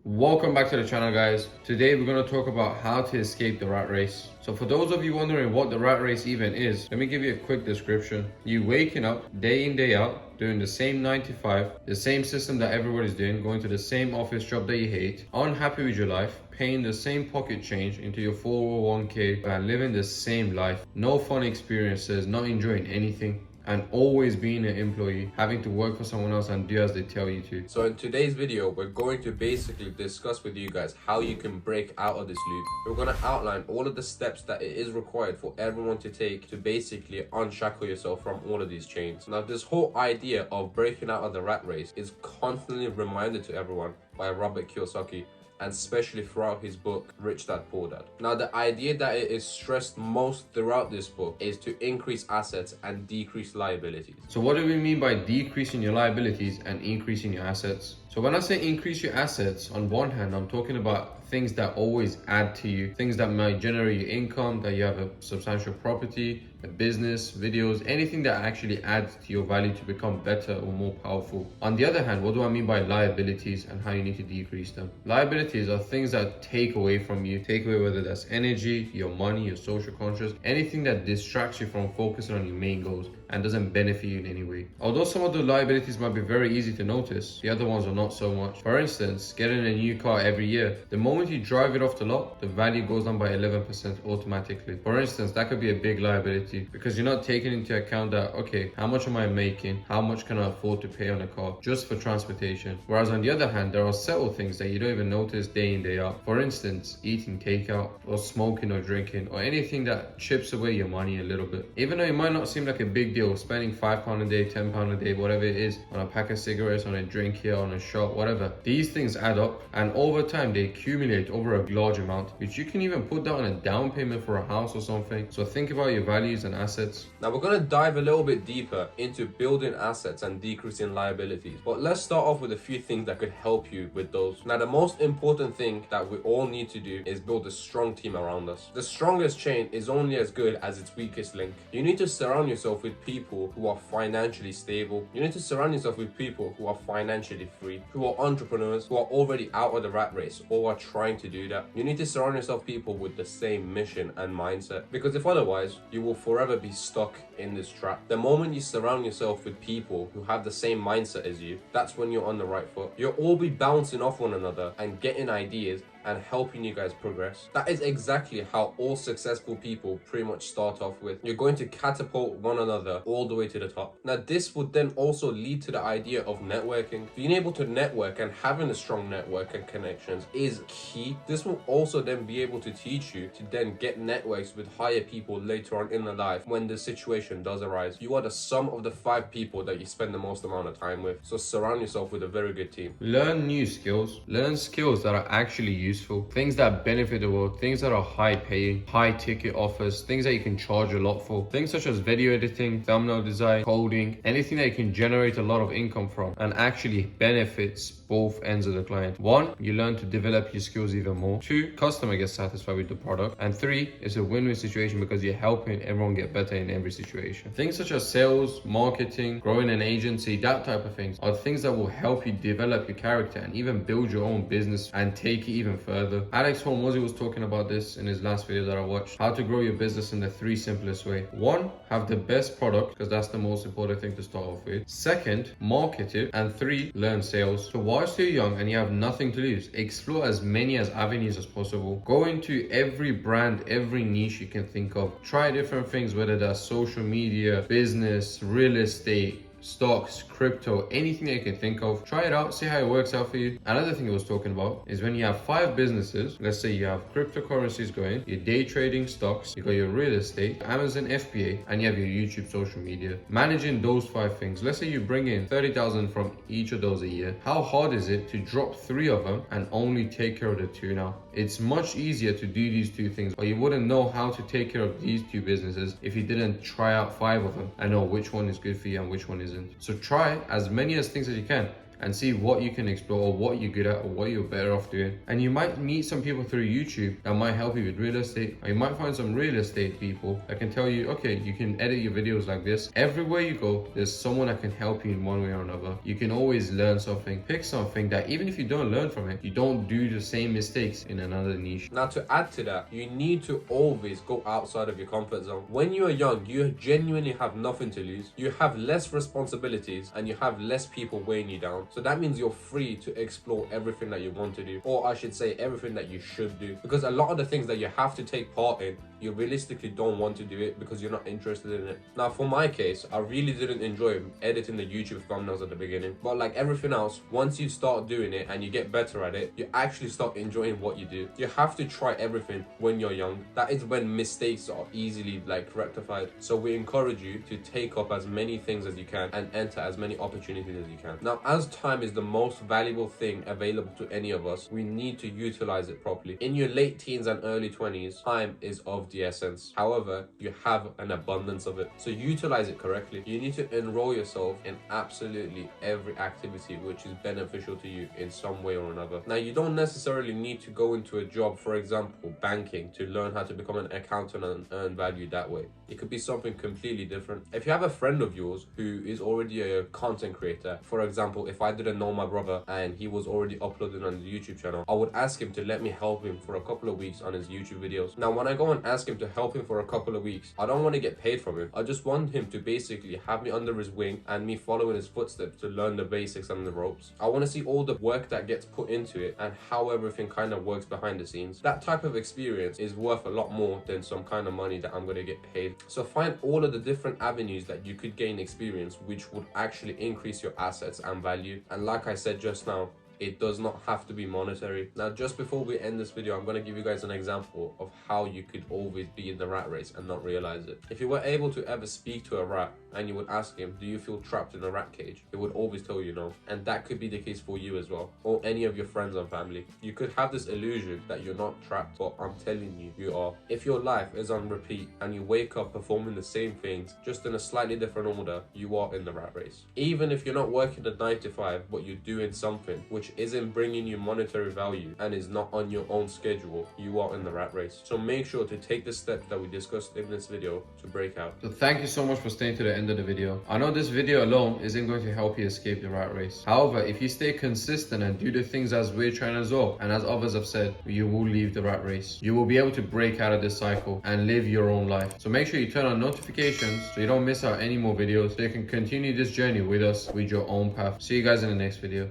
Welcome back to the channel, guys. Today we're going to talk about how to escape the rat race. So for those of you wondering what the rat race even is, let me give you a quick description. You waking up day in, day out, doing the same 9 to 5, the same system that everybody's doing, going to the same office job that you hate, unhappy with your life, paying the same pocket change into your 401k and living the same life. No fun experiences, not enjoying anything, and always being an employee, having to work for someone else and do as they tell you to. So in today's video, we're going to basically discuss with you guys how you can break out of this loop. We're going to outline all of the steps that it is required for everyone to take to basically unshackle yourself from all of these chains. Now, this whole idea of breaking out of the rat race is constantly reminded to everyone by Robert Kiyosaki, and especially throughout his book Rich Dad Poor Dad. Now, the idea that it is stressed most throughout this book is to increase assets and decrease liabilities. So what do we mean by decreasing your liabilities and increasing your assets? So when I say increase your assets, on one hand, I'm talking about things that always add to you, things that might generate your income, that you have a substantial property, a business, videos, anything that actually adds to your value to become better or more powerful. On the other hand, what do I mean by liabilities and how you need to decrease them? Liabilities are things that take away from you, take away whether that's energy, your money, your social conscious, anything that distracts you from focusing on your main goals and doesn't benefit you in any way. Although some of the liabilities might be very easy to notice, the other ones are not so much. For instance, getting a new car every year. The moment you drive it off the lot, the value goes down by 11% automatically. For instance, that could be a big liability because you're not taking into account that, okay, how much am I making? How much can I afford to pay on a car just for transportation? Whereas on the other hand, there are subtle things that you don't even notice day in, day out. For instance, eating takeout or smoking or drinking or anything that chips away your money a little bit. Even though it might not seem like a big deal, spending £5 a day, £10 a day, whatever it is, on a pack of cigarettes, on a drink here, on a shot, whatever. These things add up, and over time they accumulate over a large amount, which you can even put down on a down payment for a house or something. So think about your values and assets. Now we're going to dive a little bit deeper into building assets and decreasing liabilities. But let's start off with a few things that could help you with those. Now, the most important thing that we all need to do is build a strong team around us. The strongest chain is only as good as its weakest link. You need to surround yourself with people who are financially stable. You need to surround yourself with people who are financially free, who are entrepreneurs, who are already out of the rat race or are trying to do that. You need to surround yourself with people with the same mission and mindset, because if otherwise, you will forever be stuck in this trap. The moment you surround yourself with people who have the same mindset as you, that's when you're on the right foot. You'll all be bouncing off one another and getting ideas and helping you guys progress. That is exactly how all successful people pretty much start off with. You're going to catapult one another all the way to the top. Now, this would then also lead to the idea of networking. Being able to network and having a strong network and connections is key. This will also then be able to teach you to then get networks with higher people later on in the life when the situation does arise. You are the sum of the 5 people that you spend the most amount of time with. So surround yourself with a very good team. Learn new skills. Learn skills that are actually useful, things that benefit the world, things that are high paying, high ticket offers, things that you can charge a lot for, things such as video editing, thumbnail design, coding, anything that you can generate a lot of income from and actually benefits both ends of the client. 1, you learn to develop your skills even more. 2, customer gets satisfied with the product. And 3, it's a win-win situation because you're helping everyone get better in every situation. Things such as sales, marketing, growing an agency, that type of things are things that will help you develop your character and even build your own business and take it even further. Alex Hormozy was talking about this in his last video that I watched, how to grow your business in the 3 simplest way. 1, have the best product, because that's the most important thing to start off with. 2nd, market it. And 3, learn sales. So whilst you're young and you have nothing to lose, explore as many avenues as possible. Go into every brand, every niche you can think of. Try different things, whether that's social media, business, real estate, stocks, crypto, anything that you can think of. Try it out, see how it works out for you. Another thing I was talking about is when you have 5 businesses, let's say you have cryptocurrencies going, your day trading stocks, you got your real estate, Amazon FBA, and you have your YouTube social media. Managing those 5 things, let's say you bring in 30,000 from each of those a year. How hard is it to drop 3 of them and only take care of the 2 now? It's much easier to do these 2 things, but you wouldn't know how to take care of these 2 businesses if you didn't try out 5 of them and know which one is good for you and which one isn't. So try as many things as you can and see what you can explore or what you're good at or what you're better off doing. And you might meet some people through YouTube that might help you with real estate, or you might find some real estate people that can tell you, okay, you can edit your videos like this. Everywhere you go, there's someone that can help you in one way or another. You can always learn something. Pick something that even if you don't learn from it, you don't do the same mistakes in another niche. Now, to add to that, you need to always go outside of your comfort zone. When you are young, you genuinely have nothing to lose. You have less responsibilities and you have less people weighing you down. So that means you're free to explore everything that you want to do, or I should say everything that you should do, because a lot of the things that you have to take part in, you realistically don't want to do it because you're not interested in it. Now, for my case, I really didn't enjoy editing the YouTube thumbnails at the beginning, but like everything else, once you start doing it and you get better at it, you actually start enjoying what you do. You have to try everything when you're young. That is when mistakes are easily rectified. So we encourage you to take up as many things as you can and enter as many opportunities as you can. Now, as time is the most valuable thing available to any of us, we need to utilize it properly. In your late teens and early 20s, time is of the essence. However, you have an abundance of it, so utilize it correctly. You need to enroll yourself in absolutely every activity which is beneficial to you in some way or another. Now, you don't necessarily need to go into a job, for example banking, to learn how to become an accountant and earn value that way. It could be something completely different. If you have a friend of yours who is already a content creator, for example, if I didn't know my brother and he was already uploading on the YouTube channel, I would ask him to let me help him for a couple of weeks on his YouTube videos. Now, when I go and ask him to help him for a couple of weeks, I don't want to get paid from him. I just want him to basically have me under his wing and me following his footsteps to learn the basics and the ropes. I want to see all the work that gets put into it and how everything kind of works behind the scenes. That type of experience is worth a lot more than some kind of money that I'm going to get paid. So find all of the different avenues that you could gain experience, which would actually increase your assets and value. And like I said just now, it does not have to be monetary. Now, just before we end this video, I'm going to give you guys an example of how you could always be in the rat race and not realize it. If you were able to ever speak to a rat and you would ask him, do you feel trapped in a rat cage? It would always tell you no. And that could be the case for you as well, or any of your friends and family. You could have this illusion that you're not trapped, but I'm telling you, you are. If your life is on repeat and you wake up performing the same things, just in a slightly different order, you are in the rat race. Even if you're not working a 9 to 5, but you're doing something which isn't bringing you monetary value and is not on your own schedule, you are in the rat race. So make sure to take the steps that we discussed in this video to break out. So thank you so much for staying to the end of the video. I know this video alone isn't going to help you escape the rat race. However, if you stay consistent and do the things as we're trying as well, and as others have said, you will leave the rat race. You will be able to break out of this cycle and live your own life. So make sure you turn on notifications so you don't miss out any more videos, so you can continue this journey with us with your own path. See you guys in the next video.